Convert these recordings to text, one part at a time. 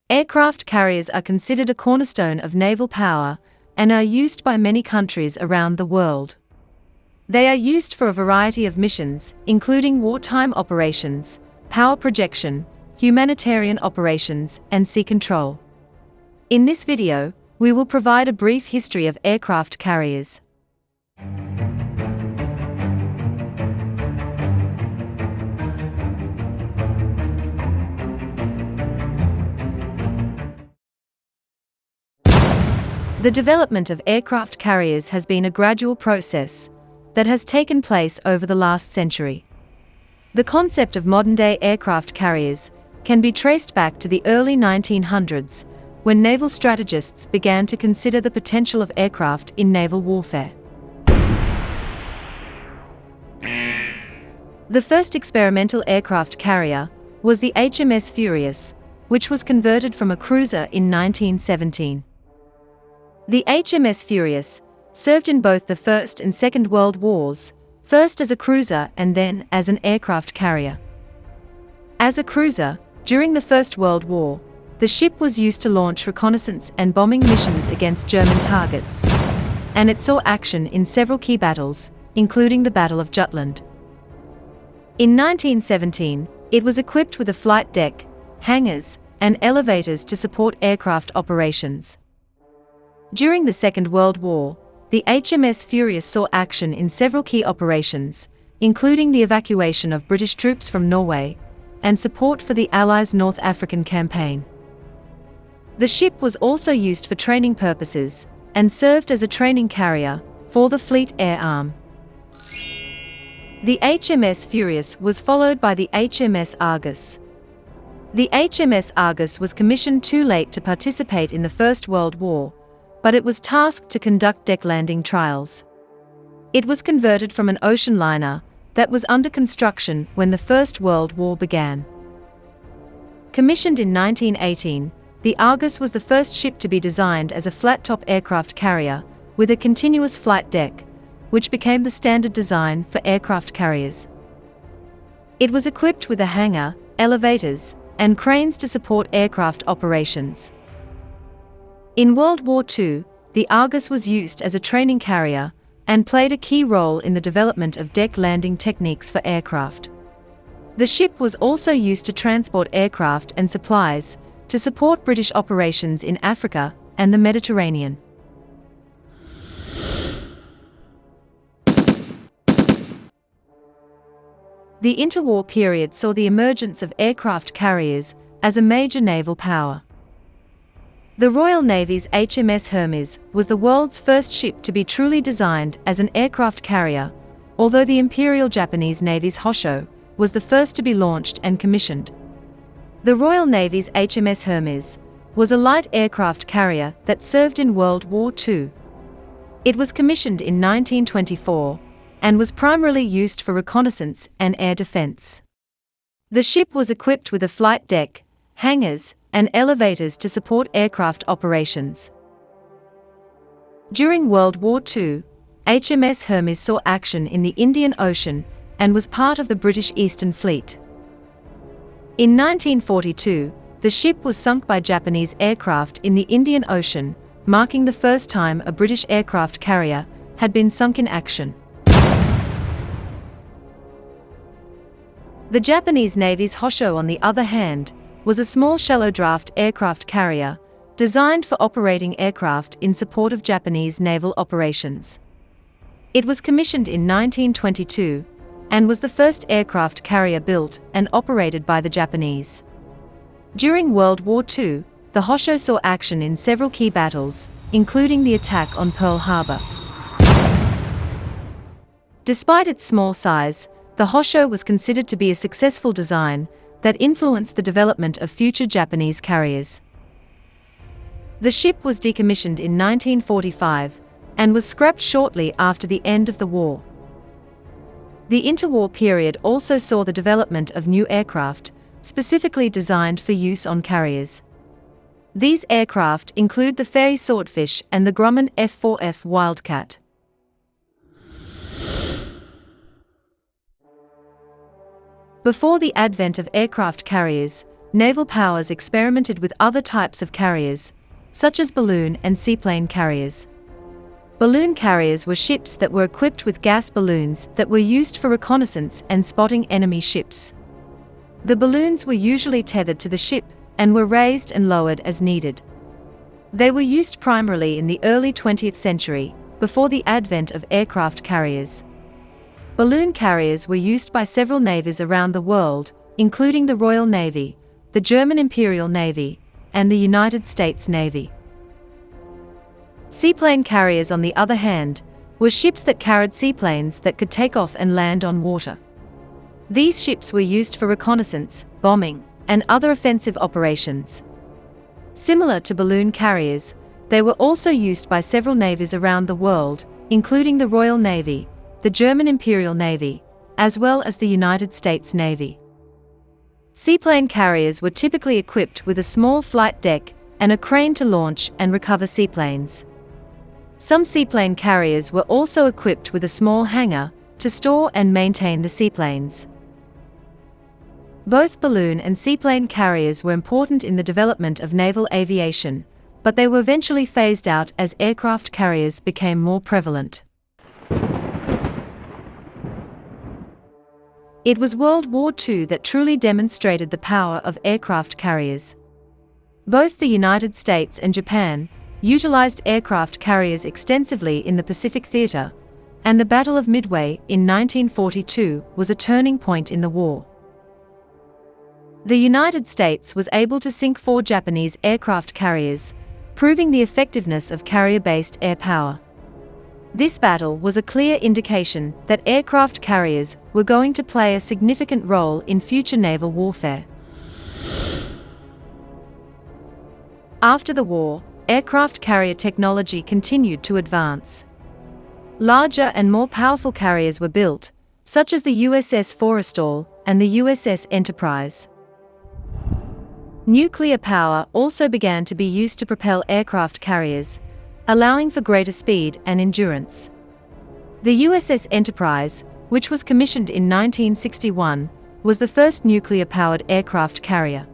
Aircraft carriers are considered a cornerstone of naval power and are used by many countries around the world. They are used for a variety of missions, including wartime operations, power projection, humanitarian operations, and sea control. In this video, we will provide a brief history of aircraft carriers. The development of aircraft carriers has been a gradual process that has taken place over the last century. The concept of modern-day aircraft carriers can be traced back to the early 1900s, when naval strategists began to consider the potential of aircraft in naval warfare. The first experimental aircraft carrier was the HMS Furious, which was converted from a cruiser in 1917. The HMS Furious served in both the First and Second World Wars, first as a cruiser and then as an aircraft carrier. As a cruiser, during the First World War, the ship was used to launch reconnaissance and bombing missions against German targets, and it saw action in several key battles, including the Battle of Jutland. In 1917, it was equipped with a flight deck, hangars, and elevators to support aircraft operations. During the Second World War, the HMS Furious saw action in several key operations, including the evacuation of British troops from Norway and support for the Allies' North African campaign. The ship was also used for training purposes and served as a training carrier for the Fleet Air Arm. The HMS Furious was followed by the HMS Argus. The HMS Argus was commissioned too late to participate in the First World War, but it was tasked to conduct deck landing trials. It was converted from an ocean liner that was under construction when the First World War began. Commissioned in 1918, the Argus was the first ship to be designed as a flat-top aircraft carrier with a continuous flight deck, which became the standard design for aircraft carriers. It was equipped with a hangar, elevators, and cranes to support aircraft operations. In World War II, the Argus was used as a training carrier and played a key role in the development of deck landing techniques for aircraft. The ship was also used to transport aircraft and supplies to support British operations in Africa and the Mediterranean. The interwar period saw the emergence of aircraft carriers as a major naval power. The Royal Navy's HMS Hermes was the world's first ship to be truly designed as an aircraft carrier, although the Imperial Japanese Navy's Hosho was the first to be launched and commissioned. The Royal Navy's HMS Hermes was a light aircraft carrier that served in World War II. It was commissioned in 1924 and was primarily used for reconnaissance and air defense. The ship was equipped with a flight deck, hangars, and elevators to support aircraft operations. During World War II, HMS Hermes saw action in the Indian Ocean and was part of the British Eastern Fleet. In 1942, the ship was sunk by Japanese aircraft in the Indian Ocean, marking the first time a British aircraft carrier had been sunk in action. The Japanese Navy's Hosho, on the other hand, was a small shallow-draft aircraft carrier designed for operating aircraft in support of Japanese naval operations. It was commissioned in 1922 and was the first aircraft carrier built and operated by the Japanese. During World War II, the Hosho saw action in several key battles, including the attack on Pearl Harbor. Despite its small size, the Hosho was considered to be a successful design that influenced the development of future Japanese carriers. The ship was decommissioned in 1945 and was scrapped shortly after the end of the war. The interwar period also saw the development of new aircraft, specifically designed for use on carriers. These aircraft include the Fairey Swordfish and the Grumman F-4F Wildcat. Before the advent of aircraft carriers, naval powers experimented with other types of carriers, such as balloon and seaplane carriers. Balloon carriers were ships that were equipped with gas balloons that were used for reconnaissance and spotting enemy ships. The balloons were usually tethered to the ship and were raised and lowered as needed. They were used primarily in the early 20th century, before the advent of aircraft carriers. Balloon carriers were used by several navies around the world, including the Royal Navy, the German Imperial Navy, and the United States Navy. Seaplane carriers, on the other hand, were ships that carried seaplanes that could take off and land on water. These ships were used for reconnaissance, bombing, and other offensive operations. Similar to balloon carriers, they were also used by several navies around the world, including the Royal Navy, the German Imperial Navy, as well as the United States Navy. Seaplane carriers were typically equipped with a small flight deck and a crane to launch and recover seaplanes. Some seaplane carriers were also equipped with a small hangar to store and maintain the seaplanes. Both balloon and seaplane carriers were important in the development of naval aviation, but they were eventually phased out as aircraft carriers became more prevalent. It was World War II that truly demonstrated the power of aircraft carriers. Both the United States and Japan utilized aircraft carriers extensively in the Pacific Theater, and the Battle of Midway in 1942 was a turning point in the war. The United States was able to sink 4 Japanese aircraft carriers, proving the effectiveness of carrier-based air power. This battle was a clear indication that aircraft carriers were going to play a significant role in future naval warfare. After the war, aircraft carrier technology continued to advance. Larger and more powerful carriers were built, such as the USS Forrestal and the USS Enterprise. Nuclear power also began to be used to propel aircraft carriers, allowing for greater speed and endurance. The USS Enterprise, which was commissioned in 1961, was the first nuclear-powered aircraft carrier.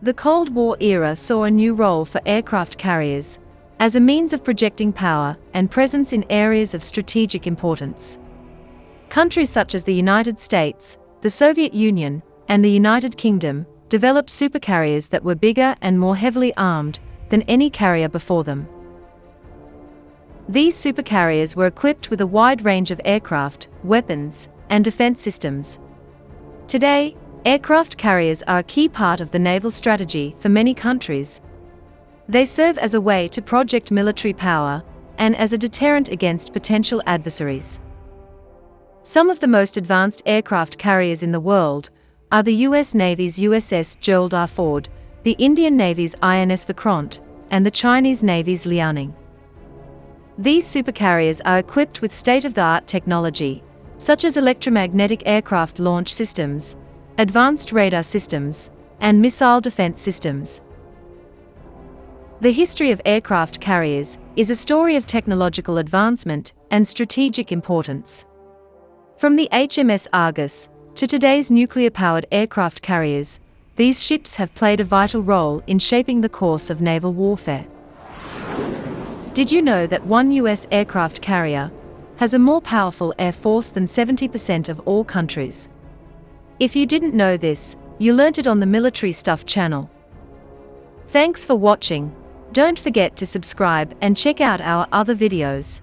The Cold War era saw a new role for aircraft carriers, as a means of projecting power and presence in areas of strategic importance. Countries such as the United States, the Soviet Union, and the United Kingdom developed supercarriers that were bigger and more heavily armed than any carrier before them. These supercarriers were equipped with a wide range of aircraft, weapons, and defense systems. Today, aircraft carriers are a key part of the naval strategy for many countries. They serve as a way to project military power and as a deterrent against potential adversaries. Some of the most advanced aircraft carriers in the world are the US Navy's USS Gerald R. Ford, the Indian Navy's INS Vikrant, and the Chinese Navy's Liaoning. These supercarriers are equipped with state-of-the-art technology, such as electromagnetic aircraft launch systems, advanced radar systems, and missile defense systems. The history of aircraft carriers is a story of technological advancement and strategic importance. From the HMS Argus to today's nuclear-powered aircraft carriers, these ships have played a vital role in shaping the course of naval warfare. Did you know that one US aircraft carrier has a more powerful air force than 70% of all countries? If you didn't know this, you learnt it on the Military Stuff channel. Thanks for watching. Don't forget to subscribe and check out our other videos.